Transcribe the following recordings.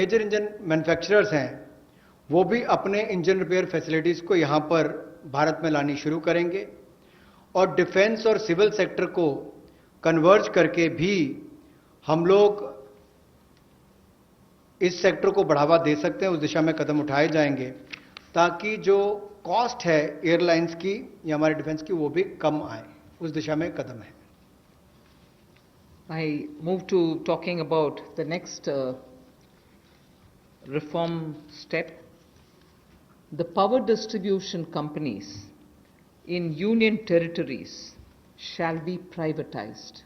Major engine manufacturers हैं वो भी अपने इंजन रिपेयर फैसिलिटीज को यहां पर भारत में लानी शुरू करेंगे और डिफेंस और सिविल सेक्टर को कन्वर्ज करके भी हम लोग इस सेक्टर को बढ़ावा दे सकते हैं। उस दिशा में कदम उठाए जाएंगे ताकि जो कॉस्ट है एयरलाइंस की या हमारे डिफेंस की वो भी कम आए। उस दिशा में कदम है। I move to talking about the next reform step. The power distribution companies in union territories shall be privatized.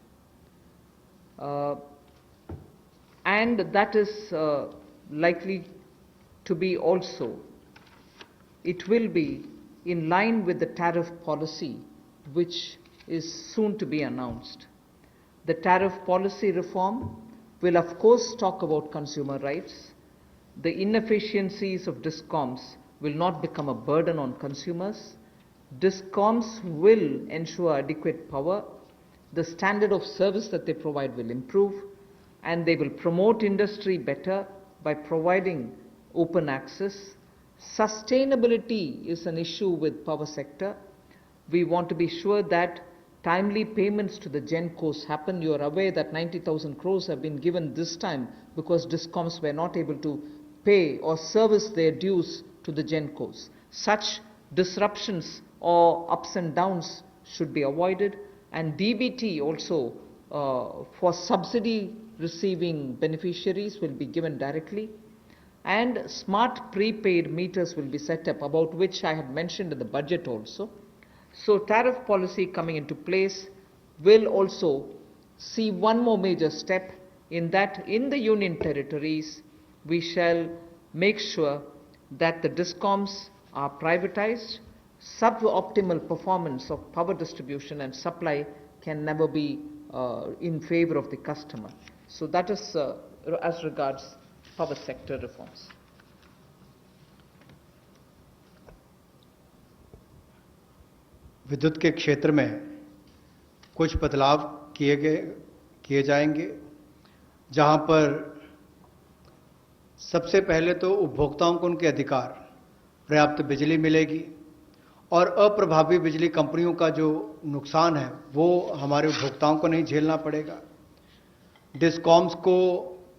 And that is likely to be also, it will be in line with the tariff policy which is soon to be announced. The tariff policy reform will of course talk about consumer rights. The inefficiencies of DISCOMs will not become a burden on consumers. DISCOMs will ensure adequate power. The standard of service that they provide will improve, and they will promote industry better by providing open access. Sustainability is an issue with power sector. We want to be sure that timely payments to the GENCOs happen. You are aware that 90,000 crores have been given this time because DISCOMs were not able to pay or service their dues to the GENCOs. Such disruptions or ups and downs should be avoided, and DBT also for subsidy receiving beneficiaries will be given directly, and smart prepaid meters will be set up, about which I had mentioned in the budget also. So tariff policy coming into place will also see one more major step, in that in the union territories we shall make sure that the DISCOMs are privatized. Suboptimal performance of power distribution and supply can never be in favor of the customer. So that is as regards power sector reforms. विद्युत के क्षेत्र में कुछ बदलाव किए जाएंगे, जहां पर सबसे पहले तो उपभोक्ताओं को उनके अधिकार, पर्याप्त बिजली मिलेगी और अप्रभावी बिजली कंपनियों का जो नुकसान है वो हमारे उपभोक्ताओं को नहीं झेलना पड़ेगा। डिस्कॉम्स को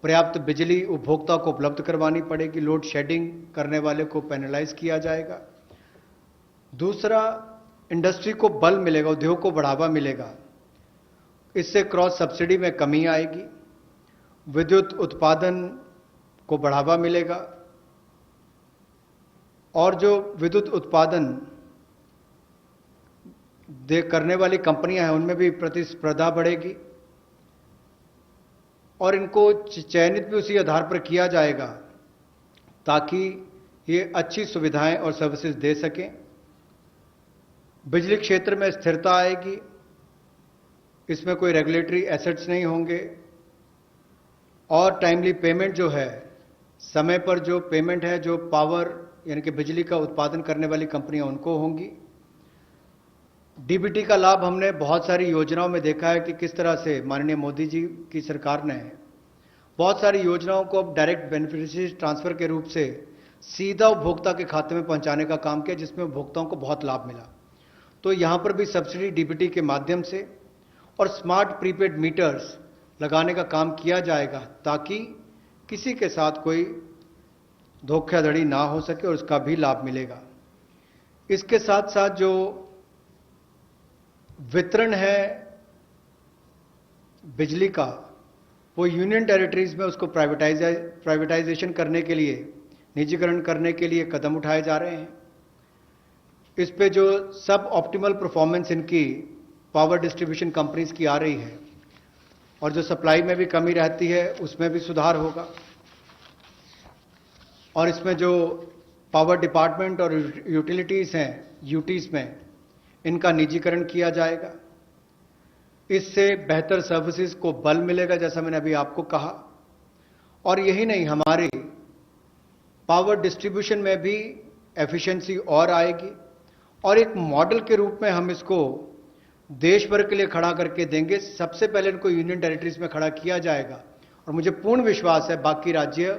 पर्याप्त बिजली उपभोक्ता को उपलब्ध करवानी पड़ेगी। लोड शेडिंग करने वाले को पेनलाइज किया जाएगा। दूसरा, इंडस्ट्री को बल मिलेगा, उद्योग को बढ़ावा मिलेगा। इससे क्रॉस सब्सिडी में कमी आएगी, विद्युत उत्पादन को बढ़ावा मिलेगा और जो विद्युत उत्पादन करने वाली कंपनियां हैं उनमें भी प्रतिस्पर्धा बढ़ेगी और इनको चयनित भी उसी आधार पर किया जाएगा ताकि ये अच्छी सुविधाएं और सर्विसेज दे सकें। बिजली क्षेत्र में स्थिरता आएगी, इसमें कोई रेगुलेटरी एसेट्स नहीं होंगे और टाइमली पेमेंट जो है, समय पर जो पेमेंट है, जो पावर यानी कि बिजली का उत्पादन करने वाली कंपनियां उनको होंगी। डीबीटी का लाभ हमने बहुत सारी योजनाओं में देखा है कि किस तरह से माननीय मोदी जी की सरकार ने बहुत सारी योजनाओं को अब डायरेक्ट बेनिफिशियरी ट्रांसफर के रूप से सीधा उपभोक्ता के खाते में पहुंचाने का काम किया, जिसमें उपभोक्ताओं को बहुत लाभ मिला। तो यहां पर भी सब्सिडी डीबीटी के माध्यम से और स्मार्ट प्रीपेड मीटर्स लगाने का काम किया जाएगा ताकि किसी के साथ कोई धोखाधड़ी ना हो सके और उसका भी लाभ मिलेगा। इसके साथ साथ जो वितरण है बिजली का, वो यूनियन टेरिटरीज में उसको प्राइवेटाइजेशन करने के लिए, निजीकरण करने के लिए कदम उठाए जा रहे हैं। इस पे जो सब ऑप्टिमल परफॉर्मेंस इनकी पावर डिस्ट्रीब्यूशन कंपनीज की आ रही है और जो सप्लाई में भी कमी रहती है उसमें भी सुधार होगा और इसमें जो पावर डिपार्टमेंट और यूटिलिटीज हैं, यूटीज में, इनका निजीकरण किया जाएगा। इससे बेहतर सर्विसेज को बल मिलेगा, जैसा मैंने अभी आपको कहा। और यही नहीं, हमारी पावर डिस्ट्रीब्यूशन में भी एफिशिएंसी और आएगी और एक मॉडल के रूप में हम इसको देश भर के लिए खड़ा करके देंगे। सबसे पहले इनको यूनियन टेरिटरीज में खड़ा किया जाएगा और मुझे पूर्ण विश्वास है बाकी राज्य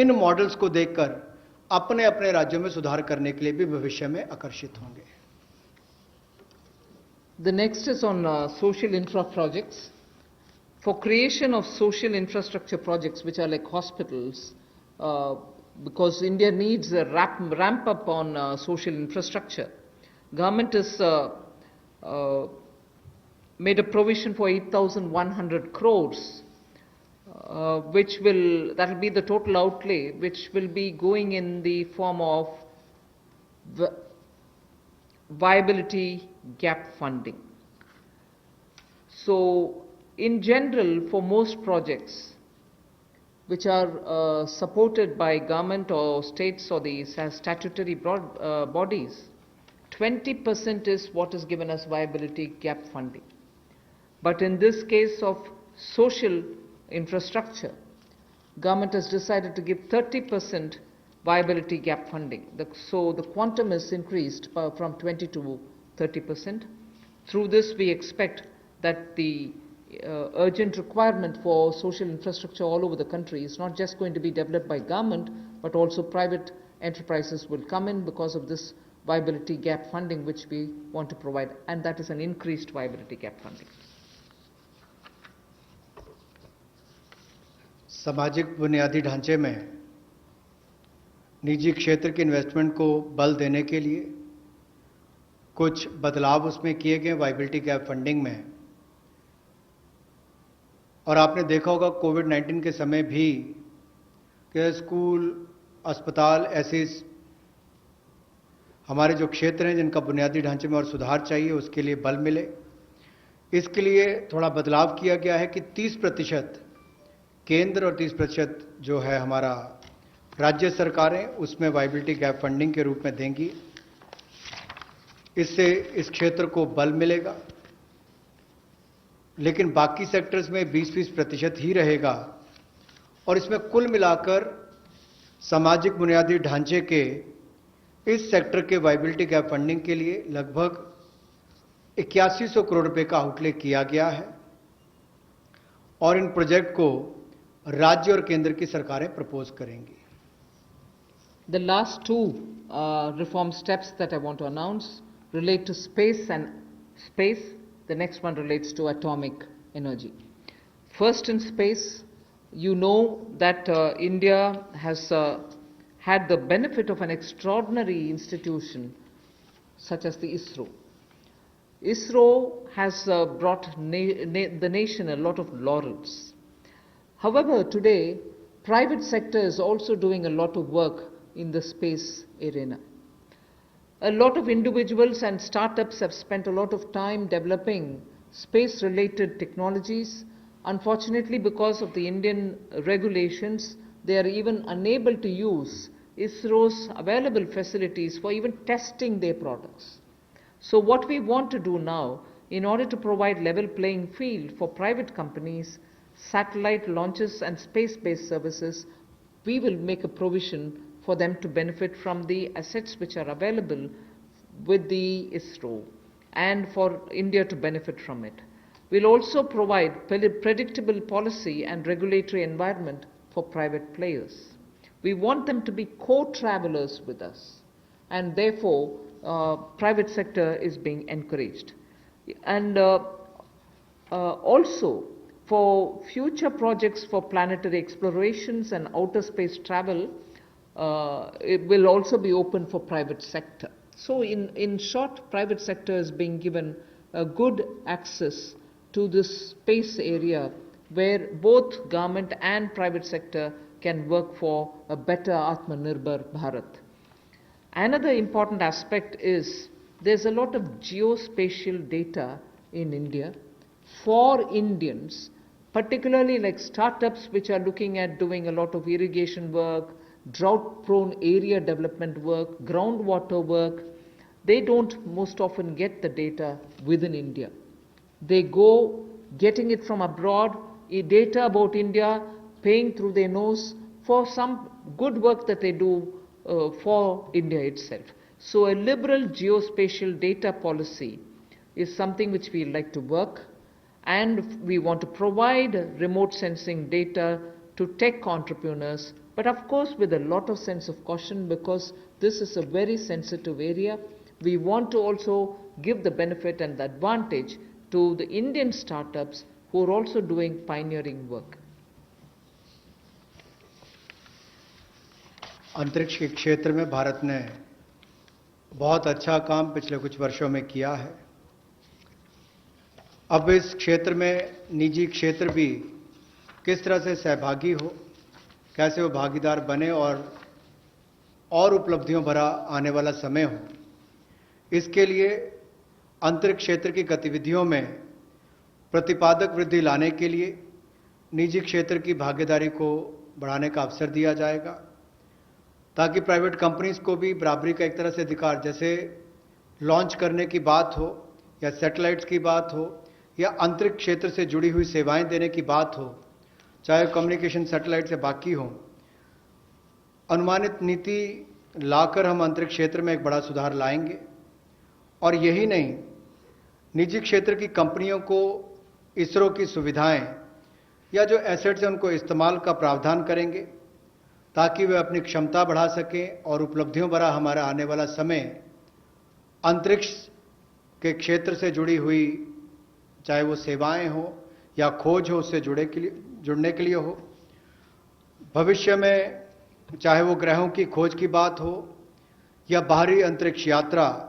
इन मॉडल्स को देखकर अपने अपने राज्यों में सुधार करने के लिए भी भविष्य में आकर्षित होंगे। The next is on social infra projects. For creation of social infrastructure projects, which are like hospitals, because India needs a ramp up on social infrastructure, government has made a provision for 8,100 crores, that will be the total outlay, which will be going in the form of viability gap funding. So, in general, for most projects which are supported by government or states or the statutory bodies, 20% is what is given as viability gap funding. But in this case of social infrastructure, government has decided to give 30% viability gap funding. So the quantum is increased from 20 to 30%. Through this, we expect that the urgent requirement for social infrastructure all over the country is not just going to be developed by government, but also private enterprises will come in because of this viability gap funding which we want to provide, and that is an increased viability gap funding. सामाजिक बुनियादी ढांचे में निजी क्षेत्र के investment को बल देने के लिए कुछ बदलाव उसमें किए गए वायबिलिटी गैप फंडिंग में। और आपने देखा होगा कोविड-19 के समय भी कि स्कूल, अस्पताल ऐसे हमारे जो क्षेत्र हैं जिनका बुनियादी ढांचे में और सुधार चाहिए, उसके लिए बल मिले। इसके लिए थोड़ा बदलाव किया गया है कि 30% केंद्र और 30% जो है हमारा राज्य सरकारें उसमें वायबिलिटी गैप फंडिंग के रूप में देंगी। इससे इस क्षेत्र को बल मिलेगा, लेकिन बाकी सेक्टर्स में 20-20% ही रहेगा और इसमें कुल मिलाकर सामाजिक बुनियादी ढांचे के इस सेक्टर के वायबिलिटी गैप फंडिंग के लिए लगभग 8100 करोड़ रुपए का आउटले किया गया है और इन प्रोजेक्ट को राज्य और केंद्र की सरकारें प्रपोज करेंगी। The last two reform steps that I want to announce relate to space and space. The next one relates to atomic energy. First, in space, you know that India has had the benefit of an extraordinary institution such as the ISRO. ISRO has brought the nation a lot of laurels. However, today, private sector is also doing a lot of work in the space arena. A lot of individuals and startups have spent a lot of time developing space-related technologies. Unfortunately, because of the Indian regulations, they are even unable to use ISRO's available facilities for even testing their products. So what we want to do now, in order to provide level playing field for private companies, satellite launches and space-based services, we will make a provision for them to benefit from the assets which are available with the ISRO and for India to benefit from it. We'll also provide predictable policy and regulatory environment for private players. We want them to be co-travelers with us, and therefore private sector is being encouraged. And also for future projects for planetary explorations and outer space travel, it will also be open for private sector. So in short, private sector is being given a good access to this space area where both government and private sector can work for a better Atmanirbhar Bharat. Another important aspect is there's a lot of geospatial data in India for Indians, particularly like startups which are looking at doing a lot of irrigation work, drought-prone area development work, groundwater work. They don't most often get the data within India. They go getting it from abroad, data about India, paying through their nose for some good work that they do for India itself. So a liberal geospatial data policy is something which we like to work, and we want to provide remote sensing data to tech entrepreneurs, but of course with a lot of sense of caution, because this is a very sensitive area. We want to also give the benefit and the advantage to the Indian startups who are also doing pioneering work. अंतरिक्ष के क्षेत्र में भारत ने बहुत अच्छा काम पिछले कुछ वर्षों में किया है। अब इस क्षेत्र में निजी क्षेत्र भी किस तरह से सहभागी हो, कैसे वो भागीदार बने और उपलब्धियों भरा आने वाला समय हो, इसके लिए अंतरिक्ष क्षेत्र की गतिविधियों में प्रतिपादक वृद्धि लाने के लिए निजी क्षेत्र की भागीदारी को बढ़ाने का अवसर दिया जाएगा, ताकि प्राइवेट कंपनीज को भी बराबरी का एक तरह से अधिकार, जैसे लॉन्च करने की बात हो या सैटेलाइट्स की बात हो या अंतरिक्ष क्षेत्र से जुड़ी हुई सेवाएं देने की बात हो, चाहे कम्युनिकेशन सैटेलाइट से बाकी हो, अनुमानित नीति लाकर हम अंतरिक्ष क्षेत्र में एक बड़ा सुधार लाएंगे। और यही नहीं, निजी क्षेत्र की कंपनियों को इसरो की सुविधाएं या जो एसेट्स हैं उनको इस्तेमाल का प्रावधान करेंगे, ताकि वे अपनी क्षमता बढ़ा सकें और उपलब्धियों भरा हमारा आने वाला समय अंतरिक्ष के क्षेत्र से जुड़ी हुई, चाहे वो सेवाएं हो या खोज हो, उससे जुड़ने के लिए हो। भविष्य में चाहे वो ग्रहों की खोज की बात हो या बाहरी अंतरिक्ष यात्रा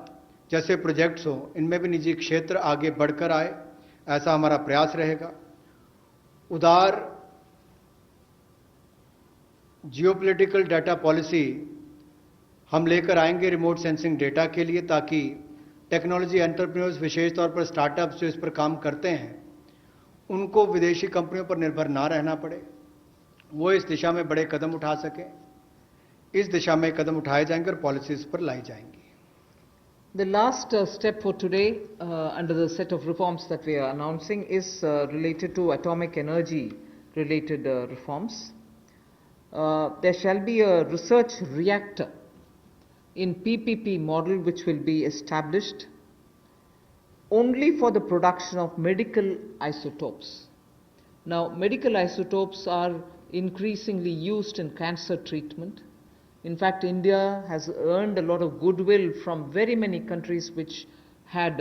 जैसे प्रोजेक्ट्स हो, इनमें भी निजी क्षेत्र आगे बढ़कर आए, ऐसा हमारा प्रयास रहेगा। उदार जियोपॉलिटिकल डाटा पॉलिसी हम लेकर आएंगे रिमोट सेंसिंग डेटा के लिए, ताकि टेक्नोलॉजी एंटरप्रेन्योर्स, विशेष तौर पर स्टार्टअप्स जो इस पर काम करते हैं, उनको विदेशी कंपनियों पर निर्भर ना रहना पड़े, वो इस दिशा में बड़े कदम उठा सकें। इस दिशा में कदम उठाए जाएंगे और पॉलिसीज पर लाई जाएंगी। The last step for today under the set of reforms that we are announcing is related to atomic energy related reforms. There shall be a research reactor in PPP model which will be established only for the production of medical isotopes. Now, medical isotopes are increasingly used in cancer treatment. In fact, India has earned a lot of goodwill from very many countries which had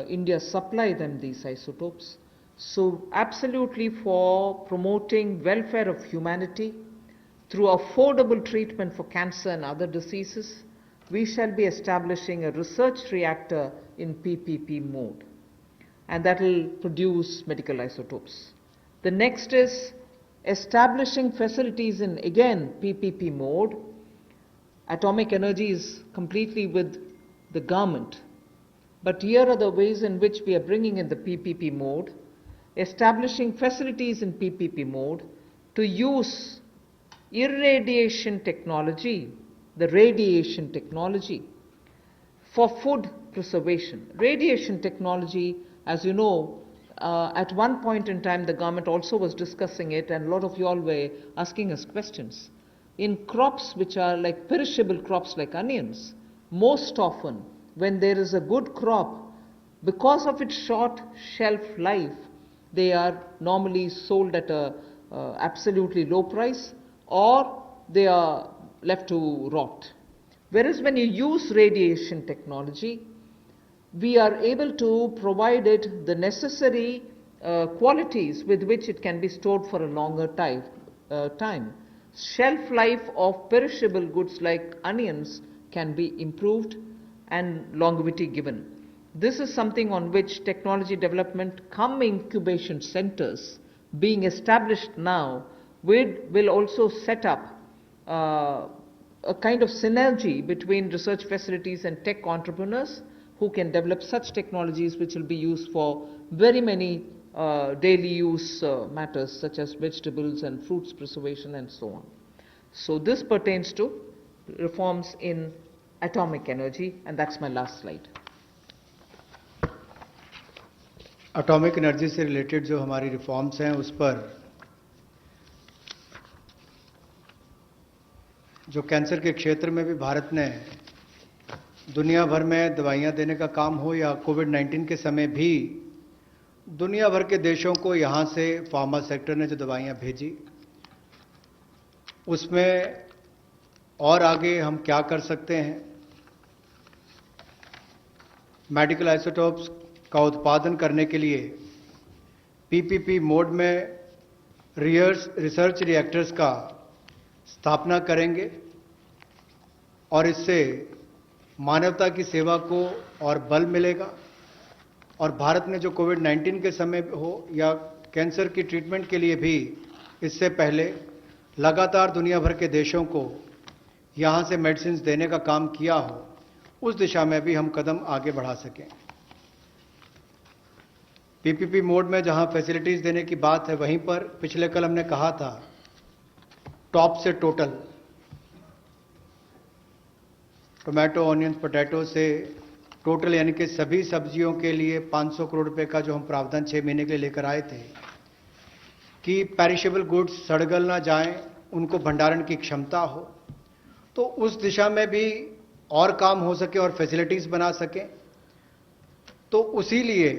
India supply them these isotopes. So, absolutely for promoting welfare of humanity through affordable treatment for cancer and other diseases, we shall be establishing a research reactor in PPP mode, and that will produce medical isotopes. The next is establishing facilities in, again, PPP mode. Atomic energy is completely with the government, but here are the ways in which we are bringing in the PPP mode, establishing facilities in PPP mode to use irradiation technology, the radiation technology, for food preservation. Radiation technology, as you know, at one point in time the government also was discussing it, and a lot of you all were asking us questions. In crops which are like perishable crops like onions, most often when there is a good crop, because of its short shelf life, they are normally sold at a absolutely low price, or they are left to rot. Whereas when you use radiation technology, we are able to provide it the necessary qualities with which it can be stored for a longer time. Shelf life of perishable goods like onions can be improved and longevity given. This is something on which technology development cum incubation centers being established now will also set up a kind of synergy between research facilities and tech entrepreneurs who can develop such technologies which will be used for very many daily use matters such as vegetables and fruits preservation and so on. So this pertains to reforms in atomic energy, and that's my last slide. Atomic energy से related जो हमारी reforms हैं, उस पर जो cancer के क्षेत्र में भी भारत ने दुनिया भर में दवाइयां देने का काम हो, या कोविड-19 के समय भी दुनिया भर के देशों को यहाँ से फार्मा सेक्टर ने जो दवाइयां भेजी, उसमें और आगे हम क्या कर सकते हैं, मेडिकल आइसोटोप्स का उत्पादन करने के लिए पीपीपी मोड में रिसर्च रिएक्टर्स का स्थापना करेंगे और इससे मानवता की सेवा को और बल मिलेगा। और भारत ने जो कोविड-19 के समय हो या कैंसर की ट्रीटमेंट के लिए भी इससे पहले लगातार दुनिया भर के देशों को यहां से मेडिसिन देने का काम किया हो, उस दिशा में भी हम कदम आगे बढ़ा सकें। पीपीपी मोड में जहां फैसिलिटीज देने की बात है, वहीं पर पिछले कल हमने कहा था टॉप से टोटल, टोमेटो, ऑनियन, पोटैटो से टोटल यानी कि सभी सब्जियों के लिए 500 करोड़ रुपए का जो हम प्रावधान 6 महीने के लिए लेकर आए थे कि पेरिशेबल गुड्स सड़गल ना जाएं, उनको भंडारण की क्षमता हो, तो उस दिशा में भी और काम हो सके और फैसिलिटीज बना सके। तो उसी लिए